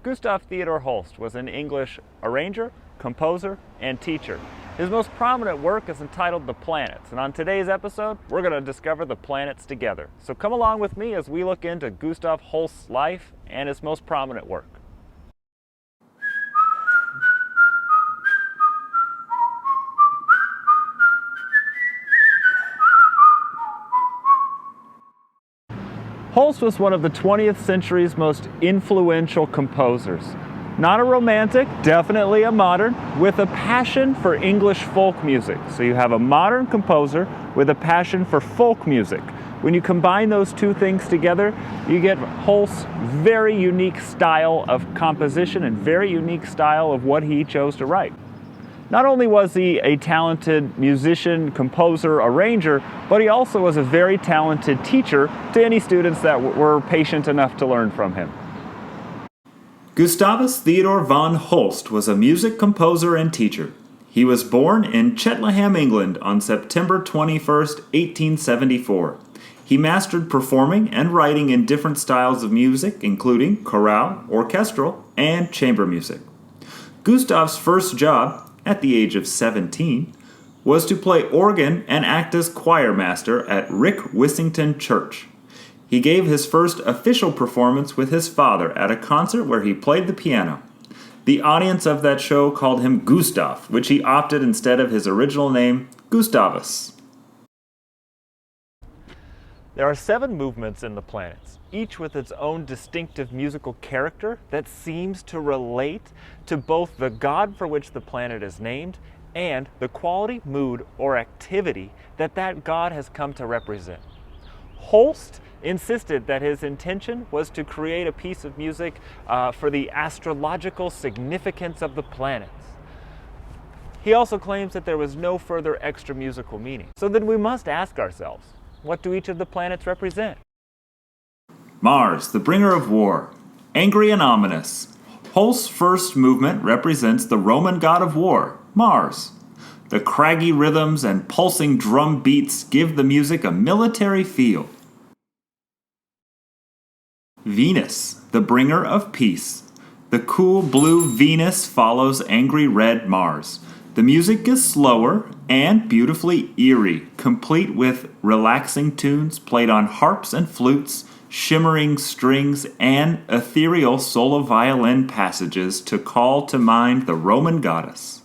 Gustav Theodor Holst was an English arranger, composer, and teacher. His most prominent work is entitled The Planets, and on today's episode, we're going to discover the planets together. So come along with me as we look into Gustav Holst's life and his most prominent work. Holst was one of the 20th century's most influential composers. Not a romantic, definitely a modern, with a passion for English folk music. So you have a modern composer with a passion for folk music. When you combine those two things together, you get Holst's very unique style of composition and very unique style of what he chose to write. Not only was he a talented musician, composer, arranger, but he also was a very talented teacher to any students that were patient enough to learn from him. Gustavus Theodor von Holst was a music composer and teacher. He was born in Cheltenham, England on September 21, 1874. He mastered performing and writing in different styles of music, including chorale, orchestral, and chamber music. Gustav's first job, at the age of 17, was to play organ and act as choir master at Rick Wissington Church. He gave his first official performance with his father at a concert where he played the piano. The audience of that show called him Gustav, which he opted instead of his original name, Gustavus. There are 7 movements in the planets, each with its own distinctive musical character that seems to relate to both the god for which the planet is named and the quality, mood, or activity that that god has come to represent. Holst insisted that his intention was to create a piece of music for the astrological significance of the planets. He also claims that there was no further extra musical meaning. So then we must ask ourselves, what do each of the planets represent? Mars, the bringer of war, angry and ominous. Holst's first movement represents the Roman god of war, Mars. The craggy rhythms and pulsing drum beats give the music a military feel. Venus, the bringer of peace. The cool blue Venus follows angry red Mars. The music is slower and beautifully eerie, complete with relaxing tunes played on harps and flutes, shimmering strings, and ethereal solo violin passages to call to mind the Roman goddess.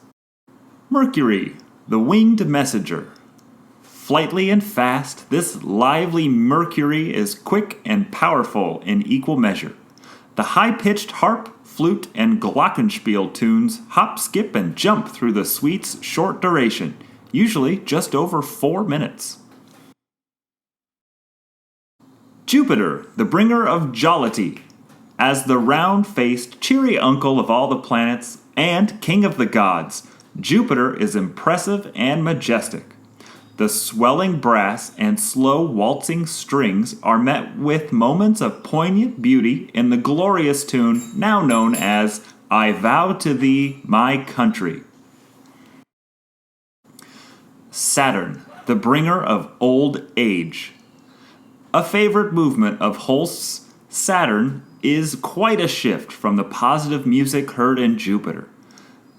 Mercury, the winged messenger. Flightly and fast, this lively Mercury is quick and powerful in equal measure. The high-pitched harp, flute, and glockenspiel tunes hop, skip, and jump through the suite's short duration, usually just over 4 minutes. Jupiter, the bringer of jollity. As the round-faced, cheery uncle of all the planets and king of the gods, Jupiter is impressive and majestic. The swelling brass and slow waltzing strings are met with moments of poignant beauty in the glorious tune now known as I Vow to Thee, My Country. Saturn, the bringer of old age. A favorite movement of Holst's, Saturn is quite a shift from the positive music heard in Jupiter.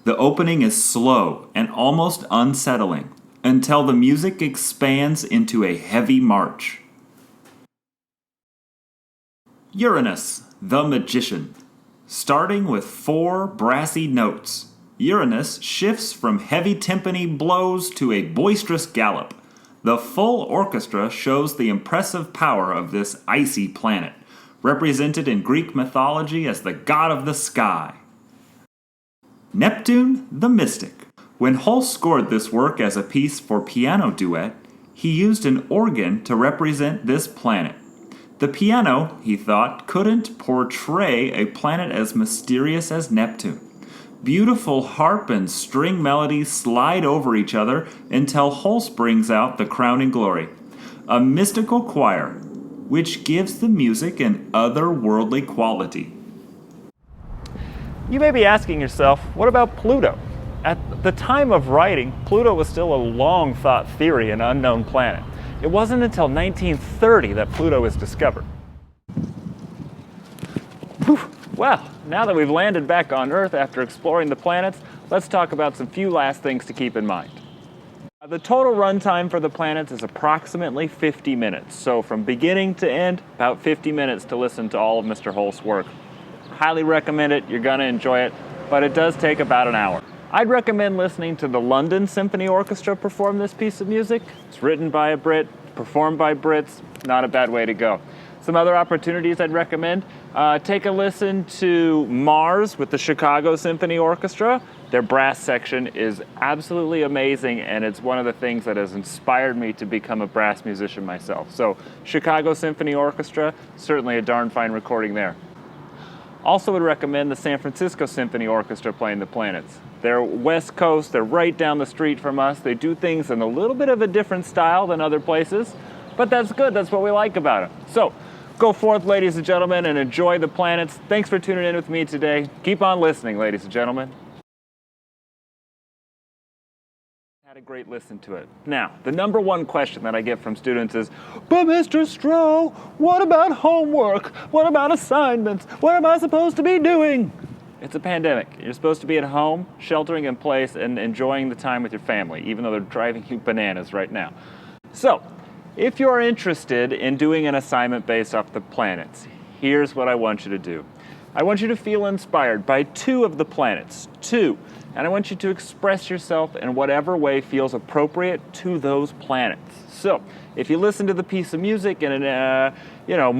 The opening is slow and almost unsettling, until the music expands into a heavy march. Uranus, the magician. Starting with 4 brassy notes, Uranus shifts from heavy timpani blows to a boisterous gallop. The full orchestra shows the impressive power of this icy planet, represented in Greek mythology as the god of the sky. Neptune, the mystic. When Holst scored this work as a piece for piano duet, he used an organ to represent this planet. The piano, he thought, couldn't portray a planet as mysterious as Neptune. Beautiful harp and string melodies slide over each other until Holst brings out the crowning glory, a mystical choir, which gives the music an otherworldly quality. You may be asking yourself, what about Pluto? At the time of writing, Pluto was still a long-thought theory, an unknown planet. It wasn't until 1930 that Pluto was discovered. Whew. Well, now that we've landed back on Earth after exploring the planets, let's talk about some few last things to keep in mind. The total runtime for the planets is approximately 50 minutes. So from beginning to end, about 50 minutes to listen to all of Mr. Holst's work. Highly recommend it. You're going to enjoy it, but it does take about an hour. I'd recommend listening to the London Symphony Orchestra perform this piece of music. It's written by a Brit, performed by Brits. Not a bad way to go. Some other opportunities I'd recommend. Take a listen to Mars with the Chicago Symphony Orchestra. Their brass section is absolutely amazing, and it's one of the things that has inspired me to become a brass musician myself. So Chicago Symphony Orchestra, certainly a darn fine recording there. Also would recommend the San Francisco Symphony Orchestra playing the planets. They're West Coast, they're right down the street from us. They do things in a little bit of a different style than other places, but that's good, that's what we like about it. So, go forth, ladies and gentlemen, and enjoy the planets. Thanks for tuning in with me today. Keep on listening, ladies and gentlemen. Had a great listen to it. Now, the number one question that I get from students is, but Mr. Stroh, what about homework? What about assignments? What am I supposed to be doing? It's a pandemic. You're supposed to be at home, sheltering in place, and enjoying the time with your family, even though they're driving you bananas right now. So, if you're interested in doing an assignment based off the planets, here's what I want you to do. I want you to feel inspired by 2 of the planets, 2, and I want you to express yourself in whatever way feels appropriate to those planets. So, if you listen to the piece of music and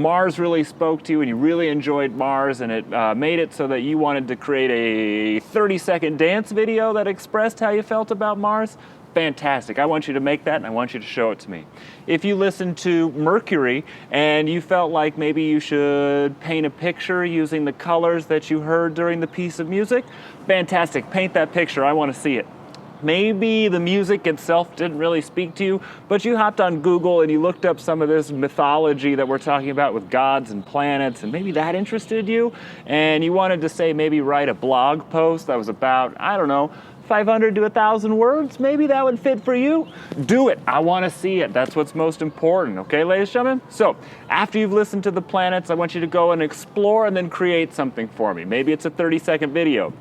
Mars really spoke to you and you really enjoyed Mars and it made it so that you wanted to create a 30-second dance video that expressed how you felt about Mars, fantastic. I want you to make that and I want you to show it to me. If you listen to Mercury and you felt like maybe you should paint a picture using the colors that you heard during the piece of music, fantastic. Paint that picture. I want to see it. Maybe the music itself didn't really speak to you, but you hopped on Google and you looked up some of this mythology that we're talking about with gods and planets, and maybe that interested you, and you wanted to say maybe write a blog post that was about, I don't know, 500 to 1,000 words, maybe that would fit for you. Do it. I want to see it. That's what's most important. Okay, ladies and gentlemen? So, after you've listened to the planets, I want you to go and explore and then create something for me. Maybe it's a 30-second video.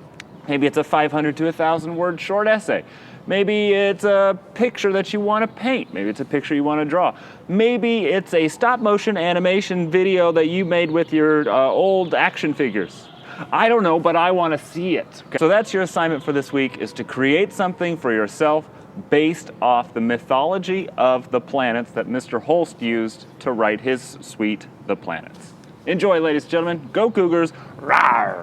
Maybe it's a 500 to 1,000 word short essay. Maybe it's a picture that you want to paint. Maybe it's a picture you want to draw. Maybe it's a stop motion animation video that you made with your old action figures. I don't know, but I want to see it. Okay. So that's your assignment for this week, is to create something for yourself based off the mythology of the planets that Mr. Holst used to write his suite, The Planets. Enjoy, ladies and gentlemen. Go Cougars. Rawr!